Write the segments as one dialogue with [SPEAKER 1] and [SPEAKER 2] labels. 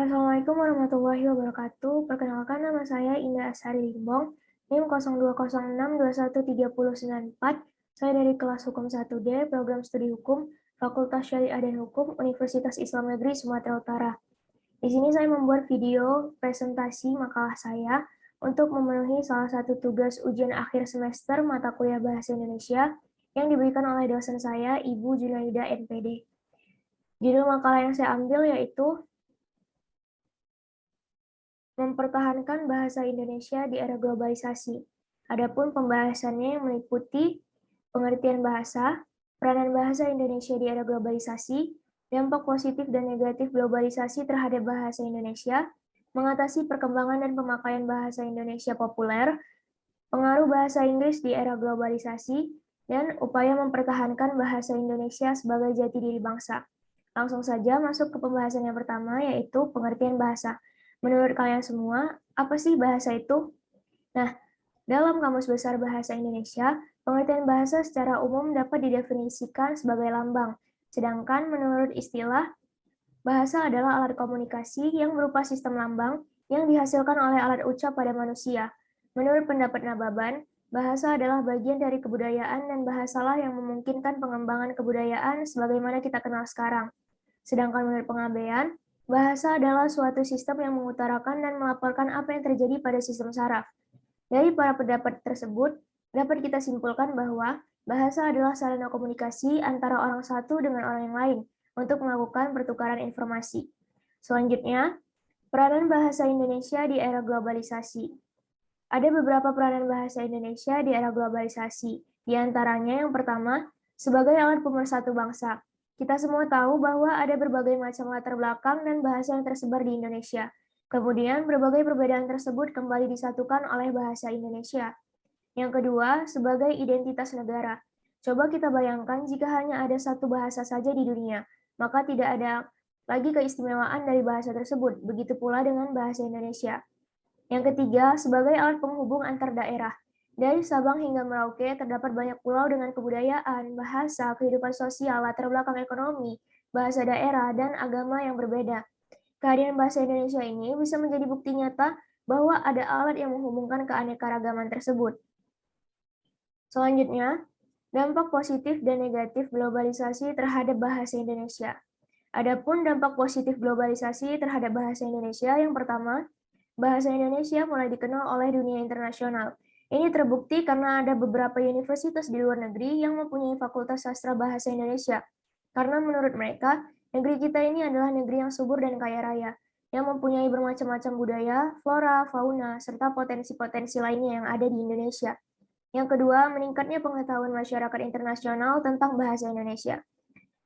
[SPEAKER 1] Assalamualaikum warahmatullahi wabarakatuh. Perkenalkan nama saya Indah Asari Limbong, NIM 0206213094. Saya dari kelas Hukum 1D, Program Studi Hukum, Fakultas Syariah dan Hukum, Universitas Islam Negeri Sumatera Utara. Di sini saya membuat video presentasi makalah saya untuk memenuhi salah satu tugas ujian akhir semester mata kuliah Bahasa Indonesia yang diberikan oleh dosen saya, Ibu Junaida NPD. Judul makalah yang saya ambil yaitu mempertahankan bahasa Indonesia di era globalisasi. Adapun pembahasannya yang meliputi pengertian bahasa, peranan bahasa Indonesia di era globalisasi, dampak positif dan negatif globalisasi terhadap bahasa Indonesia, mengatasi perkembangan dan pemakaian bahasa Indonesia populer, pengaruh bahasa Inggris di era globalisasi, dan upaya mempertahankan bahasa Indonesia sebagai jati diri bangsa. Langsung saja masuk ke pembahasan yang pertama, yaitu pengertian bahasa. Menurut kalian semua, apa sih bahasa itu? Nah, dalam Kamus Besar Bahasa Indonesia, pengertian bahasa secara umum dapat didefinisikan sebagai lambang. Sedangkan menurut istilah, bahasa adalah alat komunikasi yang berupa sistem lambang yang dihasilkan oleh alat ucap pada manusia. Menurut pendapat Nababan, bahasa adalah bagian dari kebudayaan dan bahasalah yang memungkinkan pengembangan kebudayaan sebagaimana kita kenal sekarang. Sedangkan menurut Pengabaian, bahasa adalah suatu sistem yang mengutarakan dan melaporkan apa yang terjadi pada sistem saraf. Dari para pendapat tersebut, dapat kita simpulkan bahwa bahasa adalah sarana komunikasi antara orang satu dengan orang yang lain untuk melakukan pertukaran informasi. Selanjutnya, peranan bahasa Indonesia di era globalisasi. Ada beberapa peranan bahasa Indonesia di era globalisasi. Di antaranya yang pertama, sebagai alat pemersatu bangsa. Kita semua tahu bahwa ada berbagai macam latar belakang dan bahasa yang tersebar di Indonesia. Kemudian, berbagai perbedaan tersebut kembali disatukan oleh bahasa Indonesia. Yang kedua, sebagai identitas negara. Coba kita bayangkan jika hanya ada satu bahasa saja di dunia, maka tidak ada lagi keistimewaan dari bahasa tersebut. Begitu pula dengan bahasa Indonesia. Yang ketiga, sebagai alat penghubung antar daerah. Dari Sabang hingga Merauke terdapat banyak pulau dengan kebudayaan, bahasa, kehidupan sosial, latar belakang ekonomi, bahasa daerah, dan agama yang berbeda. Kehadiran bahasa Indonesia ini bisa menjadi bukti nyata bahwa ada alat yang menghubungkan keanekaragaman tersebut. Selanjutnya, dampak positif dan negatif globalisasi terhadap bahasa Indonesia. Adapun dampak positif globalisasi terhadap bahasa Indonesia, yang pertama, bahasa Indonesia mulai dikenal oleh dunia internasional. Ini terbukti karena ada beberapa universitas di luar negeri yang mempunyai Fakultas Sastra Bahasa Indonesia. Karena menurut mereka, negeri kita ini adalah negeri yang subur dan kaya raya, yang mempunyai bermacam-macam budaya, flora, fauna, serta potensi-potensi lainnya yang ada di Indonesia. Yang kedua, meningkatnya pengetahuan masyarakat internasional tentang bahasa Indonesia.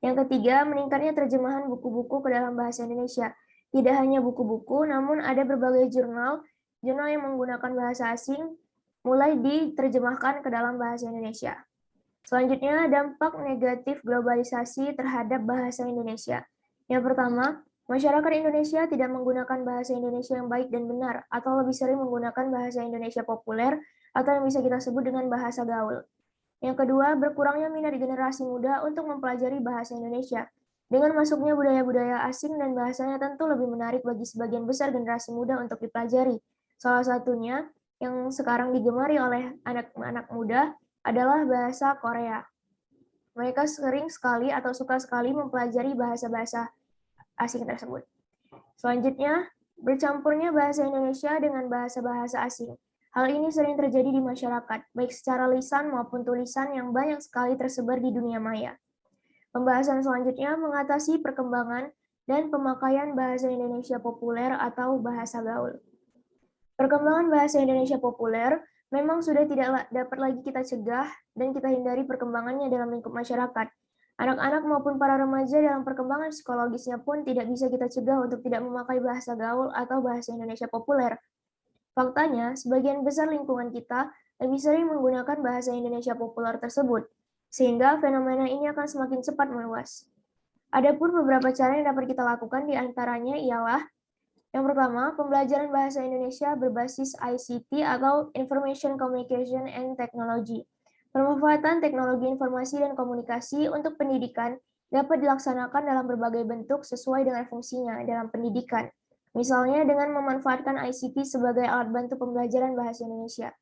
[SPEAKER 1] Yang ketiga, meningkatnya terjemahan buku-buku ke dalam bahasa Indonesia. Tidak hanya buku-buku, namun ada berbagai jurnal yang menggunakan bahasa asing mulai diterjemahkan ke dalam bahasa Indonesia. Selanjutnya, dampak negatif globalisasi terhadap bahasa Indonesia. Yang pertama, masyarakat Indonesia tidak menggunakan bahasa Indonesia yang baik dan benar, atau lebih sering menggunakan bahasa Indonesia populer, atau yang bisa kita sebut dengan bahasa gaul. Yang kedua, berkurangnya minat generasi muda untuk mempelajari bahasa Indonesia. Dengan masuknya budaya-budaya asing dan bahasanya tentu lebih menarik bagi sebagian besar generasi muda untuk dipelajari. Salah satunya yang sekarang digemari oleh anak-anak muda adalah bahasa Korea. Mereka sering sekali atau suka sekali mempelajari bahasa-bahasa asing tersebut. Selanjutnya, bercampurnya bahasa Indonesia dengan bahasa-bahasa asing. Hal ini sering terjadi di masyarakat, baik secara lisan maupun tulisan yang banyak sekali tersebar di dunia maya. Pembahasan selanjutnya mengatasi perkembangan dan pemakaian bahasa Indonesia populer atau bahasa gaul. Perkembangan bahasa Indonesia populer memang sudah tidak dapat lagi kita cegah dan kita hindari perkembangannya dalam lingkup masyarakat. Anak-anak maupun para remaja dalam perkembangan psikologisnya pun tidak bisa kita cegah untuk tidak memakai bahasa gaul atau bahasa Indonesia populer. Faktanya, sebagian besar lingkungan kita lebih sering menggunakan bahasa Indonesia populer tersebut, sehingga fenomena ini akan semakin cepat meluas. Adapun beberapa cara yang dapat kita lakukan di antaranya ialah yang pertama, pembelajaran bahasa Indonesia berbasis ICT atau Information Communication and Technology. Pemanfaatan teknologi informasi dan komunikasi untuk pendidikan dapat dilaksanakan dalam berbagai bentuk sesuai dengan fungsinya dalam pendidikan. Misalnya dengan memanfaatkan ICT sebagai alat bantu pembelajaran bahasa Indonesia.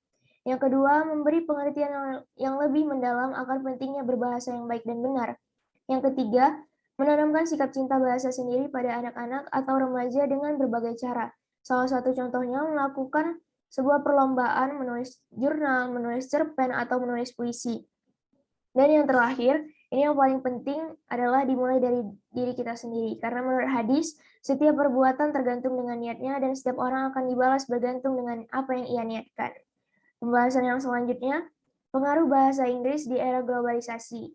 [SPEAKER 1] Yang kedua, memberi pengertian yang lebih mendalam akan pentingnya berbahasa yang baik dan benar. Yang ketiga, menanamkan sikap cinta bahasa sendiri pada anak-anak atau remaja dengan berbagai cara. Salah satu contohnya melakukan sebuah perlombaan menulis jurnal, menulis cerpen, atau menulis puisi. Dan yang terakhir, ini yang paling penting adalah dimulai dari diri kita sendiri. Karena menurut hadis, setiap perbuatan tergantung dengan niatnya dan setiap orang akan dibalas bergantung dengan apa yang ia niatkan. Pembahasan yang selanjutnya, pengaruh bahasa Inggris di era globalisasi.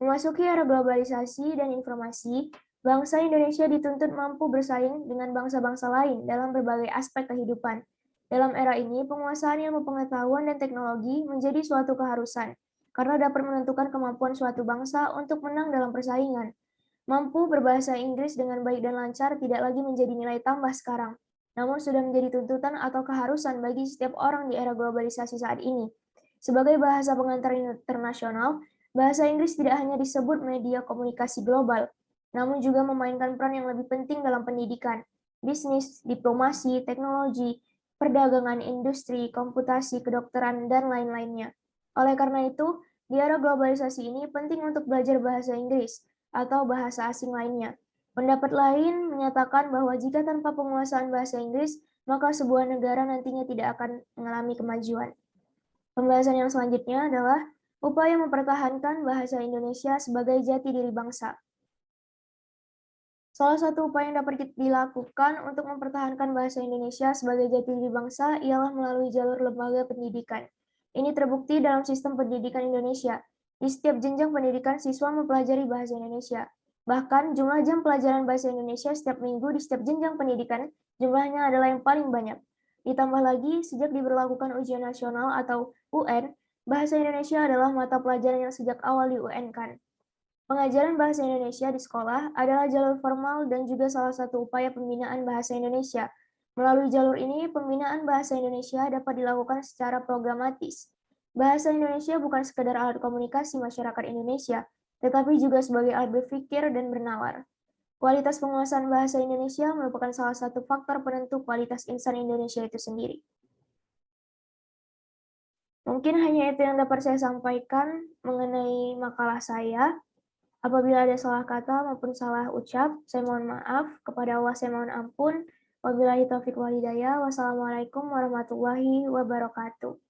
[SPEAKER 1] Memasuki era globalisasi dan informasi, bangsa Indonesia dituntut mampu bersaing dengan bangsa-bangsa lain dalam berbagai aspek kehidupan. Dalam era ini, penguasaan ilmu pengetahuan dan teknologi menjadi suatu keharusan, karena dapat menentukan kemampuan suatu bangsa untuk menang dalam persaingan. Mampu berbahasa Inggris dengan baik dan lancar tidak lagi menjadi nilai tambah sekarang, namun sudah menjadi tuntutan atau keharusan bagi setiap orang di era globalisasi saat ini. Sebagai bahasa pengantar internasional, bahasa Inggris tidak hanya disebut media komunikasi global, namun juga memainkan peran yang lebih penting dalam pendidikan, bisnis, diplomasi, teknologi, perdagangan, industri, komputasi, kedokteran, dan lain-lainnya. Oleh karena itu, di era globalisasi ini penting untuk belajar bahasa Inggris atau bahasa asing lainnya. Pendapat lain menyatakan bahwa jika tanpa penguasaan bahasa Inggris, maka sebuah negara nantinya tidak akan mengalami kemajuan. Pembahasan yang selanjutnya adalah upaya mempertahankan bahasa Indonesia sebagai jati diri bangsa. Salah satu upaya yang dapat dilakukan untuk mempertahankan bahasa Indonesia sebagai jati diri bangsa ialah melalui jalur lembaga pendidikan. Ini terbukti dalam sistem pendidikan Indonesia. Di setiap jenjang pendidikan, siswa mempelajari bahasa Indonesia. Bahkan, jumlah jam pelajaran bahasa Indonesia setiap minggu di setiap jenjang pendidikan jumlahnya adalah yang paling banyak. Ditambah lagi, sejak diberlakukan ujian nasional atau UN, bahasa Indonesia adalah mata pelajaran yang sejak awal di UN-kan. Pengajaran bahasa Indonesia di sekolah adalah jalur formal dan juga salah satu upaya pembinaan bahasa Indonesia. Melalui jalur ini, pembinaan bahasa Indonesia dapat dilakukan secara programatis. Bahasa Indonesia bukan sekedar alat komunikasi masyarakat Indonesia, tetapi juga sebagai alat berpikir dan bernalar. Kualitas penguasaan bahasa Indonesia merupakan salah satu faktor penentu kualitas insan Indonesia itu sendiri. Mungkin hanya itu yang dapat saya sampaikan mengenai makalah saya. Apabila ada salah kata maupun salah ucap, saya mohon maaf. Kepada Allah saya mohon ampun. Wabillahi taufiq wal hidayah. Wassalamualaikum warahmatullahi wabarakatuh.